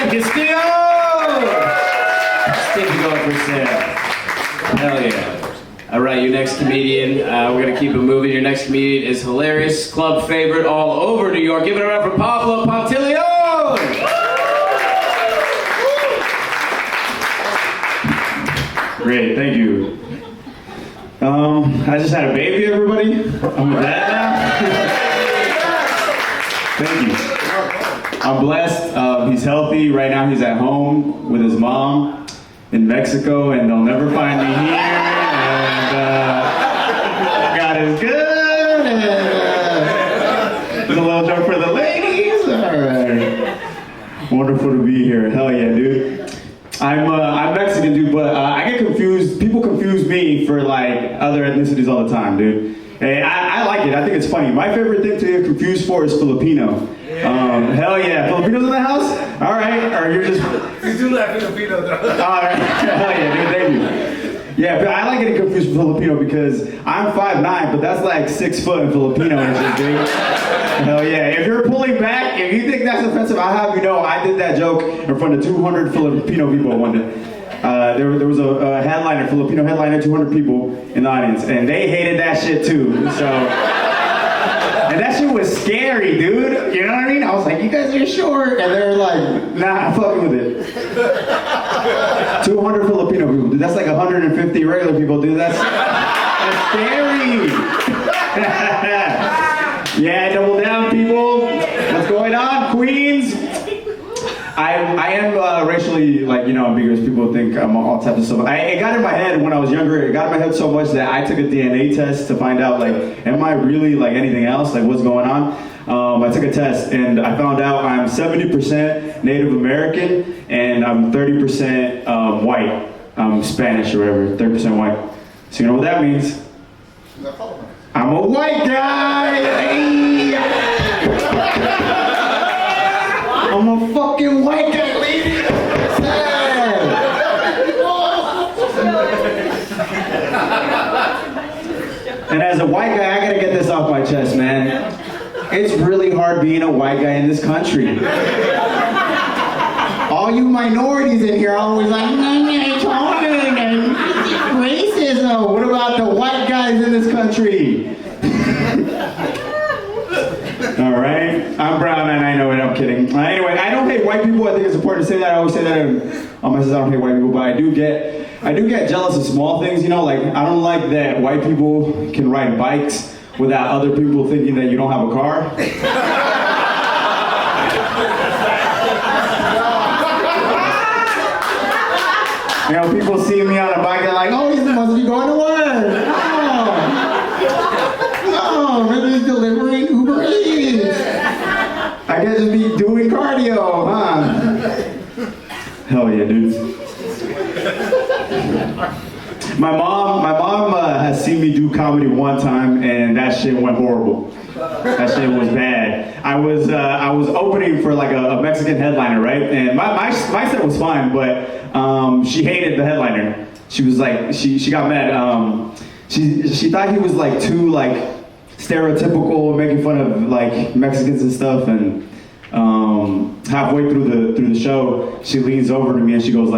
Castillo! Sticky gold for sale. Hell yeah. All right, your next comedian, we're going to keep it moving. Your next comedian is hilarious, club favorite all over New York. Give it up for Pablo Pantaleon! Great, thank you. I just had a baby, everybody. I'm a dad now. Thank you. I'm blessed. He's healthy. Right now he's at home with his mom in Mexico, and they'll never find me here. And God is good. And there's a little joke for the ladies. All right. Wonderful to be here. Hell yeah, dude. I'm Mexican, dude, but I get confused. People confuse me for like other ethnicities all the time, dude. And I like it. I think it's funny. My favorite thing to get confused for is Filipino. Hell yeah, Filipinos in the house? All right, or you're just. You do like Filipino, though. All right, hell yeah, dude. Thank you. Yeah, but I like getting confused with Filipino because I'm 5'9", but that's like 6 foot in Filipino and shit, dude. Hell yeah. If you're pulling back, if you think that's offensive, I'll have you know I did that joke in front of 200 Filipino people one day. There was a headliner, Filipino headliner, 200 people in the audience, and they hated that shit too. So, and that shit was scary, dude. You know what I mean? I was like, you guys are short, and they were like, nah, I'm fucking with it. 200 Filipino people, dude. That's like 150 regular people, dude. That's scary. Yeah, double down, people. What's going on, Queens? I am racially, like, you know, ambiguous. People think I'm all types of stuff. It got in my head when I was younger. It got in my head so much that I took a DNA test to find out, like, am I really like anything else? Like, what's going on? I took a test and I found out I'm 70% Native American and I'm 30% white. I'm Spanish or whatever, 30% white. So you know what that means? I'm a white guy! I'm a fucking white guy, lady! And as a white guy, I gotta get this off my chest, man. It's really hard being a white guy in this country. All you minorities in here are always like, racism. What about the white guys in this country? All right, I'm brown and I know it. I'm kidding. Anyway, I don't hate white people. I think it's important to say that. I always say that on my says I don't hate white people, but I do get jealous of small things. You know, like I don't like that white people can ride bikes without other people thinking that you don't have a car. You know, people see me on a bike, they're like, oh, he must be going to work. Oh, maybe he's delivering Uber Eats. I guess just be doing cardio, huh? Hell yeah, dudes. My mom has seen me do comedy one time, and that shit went horrible. That shit was bad. I was opening for like a Mexican headliner, right? And my set was fine, but she hated the headliner. She was like, she got mad. She thought he was like too like stereotypical, making fun of like Mexicans and stuff. And halfway through the show, she leans over to me and she goes,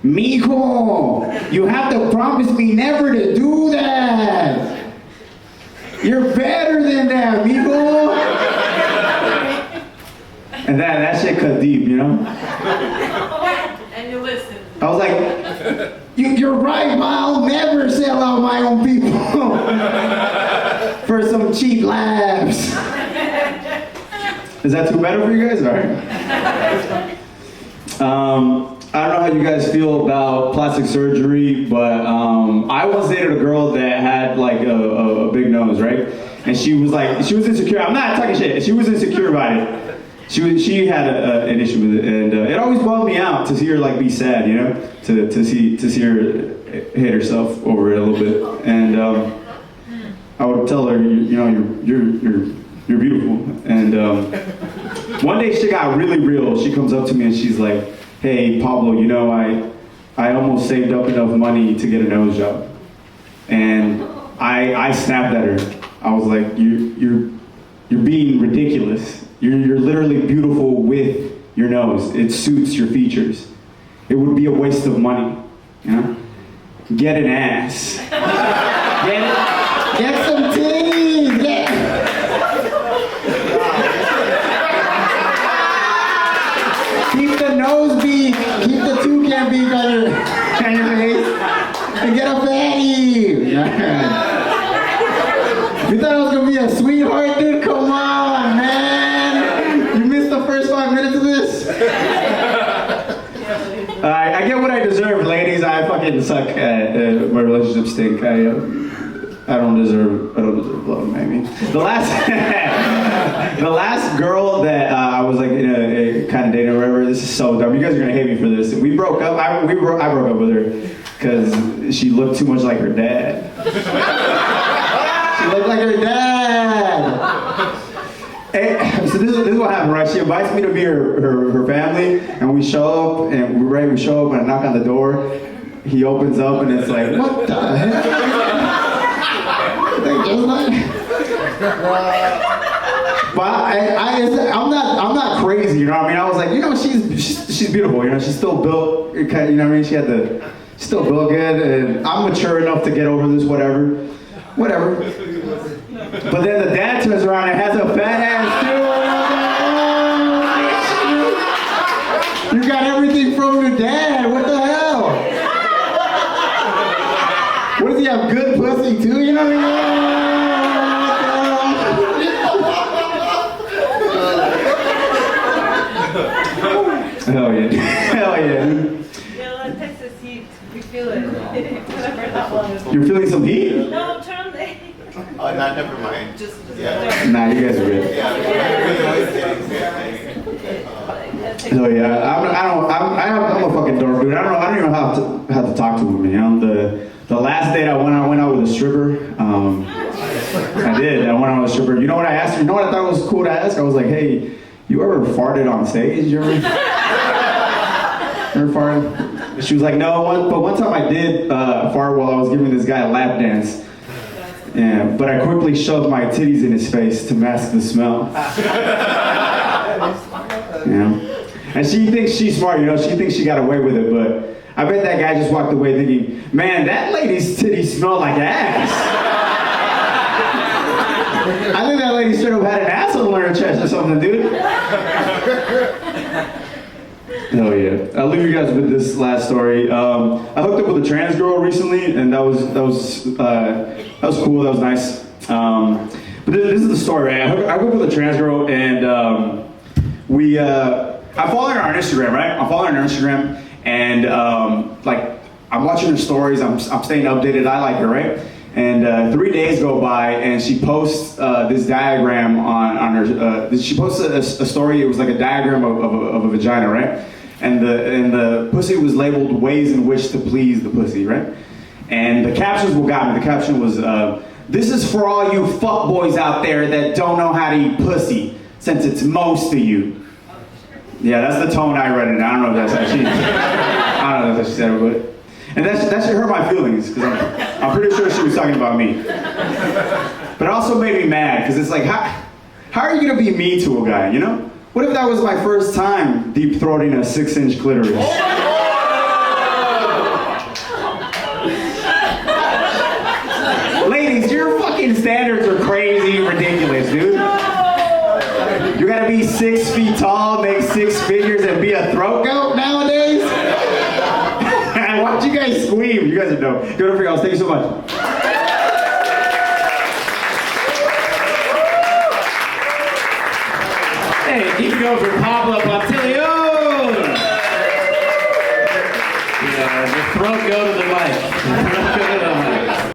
"Mijo, you have to promise me never to do that. You're better than that, mijo." And that shit cut deep, you know? And you listen. I was like, you're right, Ma, I'll never sell out my own people for some cheap laughs. Is that too better for you guys? All right. I don't know how you guys feel about plastic surgery, but I once dated a girl that had like a big nose, right? And she was insecure. I'm not talking shit. She was insecure about it. She had an issue with it, and it always bummed me out to see her like be sad, you know, to see her hate herself over it a little bit. And I would tell her, you know, you're beautiful. And one day she got really real. She comes up to me and she's like, "Hey, Pablo, you know, I almost saved up enough money to get a nose job." And I snapped at her. I was like, you're being ridiculous. You're literally beautiful with your nose. It suits your features. It would be a waste of money, you know? Get an ass. Get it? Get some titties. Get. Keep the nose beak. Keep the toucan beak on your face. And get a fatty. You thought I was gonna be a sweetheart, dude? Come on, man. You missed the first 5 minutes of this. I get what I deserve, ladies. I fucking suck at my relationship stink. I don't deserve love, maybe. The last girl that I was like in a kind of dating or whatever. This is so dumb. You guys are gonna hate me for this. We broke up. I broke up with her because she looked too much like her dad. She looked like her dad. So this is what happened, right? She invites me to be her family, and we show up, and we show up, and I knock on the door. He opens up, and it's like, what the heck? But I'm not crazy, you know what I mean? I was like, you know, she's beautiful, you know, she's still built, you know what I mean? She's still built good, and I'm mature enough to get over this, whatever. But then the dad turns around and has a fat ass too. You got everything from your dad. What the hell? What does he have? Good pussy too? You know what I mean? Hell yeah. Hell yeah. Yeah, Texas heat. We feel it. Whatever that was. You're feeling some heat? No, turn on the. Oh, no, never mind. Just Yeah. Nah, you guys are good. So yeah, I'm a fucking dork, dude. I don't even know how to talk to women. You know, the last date I went out with a stripper. I did. I went out with a stripper. You know what I asked her? You know what I thought was cool to ask? I was like, hey, you ever farted on stage? You ever farted? She was like, no. But one time I did fart while I was giving this guy a lap dance. Yeah, but I quickly shoved my titties in his face to mask the smell. Yeah. And she thinks she's smart, you know, she thinks she got away with it, but I bet that guy just walked away thinking, man, that lady's titties smell like ass. I think that lady should have had an asshole on her chest or something, dude. Hell yeah. I'll leave you guys with this last story. I hooked up with a trans girl recently, and that was cool, that was nice. But this is the story, right? I hooked up with a trans girl, and I follow her on Instagram, right? I'm following her on Instagram, and like I'm watching her stories. I'm staying updated. I like her, right? And 3 days go by, and she posts this diagram on her. She posted a story. It was like a diagram of a vagina, right? And the pussy was labeled ways in which to please the pussy, right? And the captions what got me. The caption was, "This is for all you fuckboys out there that don't know how to eat pussy, since it's most of you." Yeah, that's the tone I read it. I don't know if that's how she. I don't know if that's how she said it, but and that should hurt my feelings because I'm pretty sure she was talking about me. But it also made me mad because it's like, how are you gonna be mean to a guy? You know? What if that was my first time deep throating a 6-inch clitoris? Ladies, your fucking standards are crazy, ridiculous, dude. You gotta be 6 feet tall, make 6 figures, and be a throat goat nowadays? Watch you guys scream. You guys are dope. Go to else. Thank you so much. Hey, keep it going for Pablo Pantaleon. Yeah, the throat go to the mic.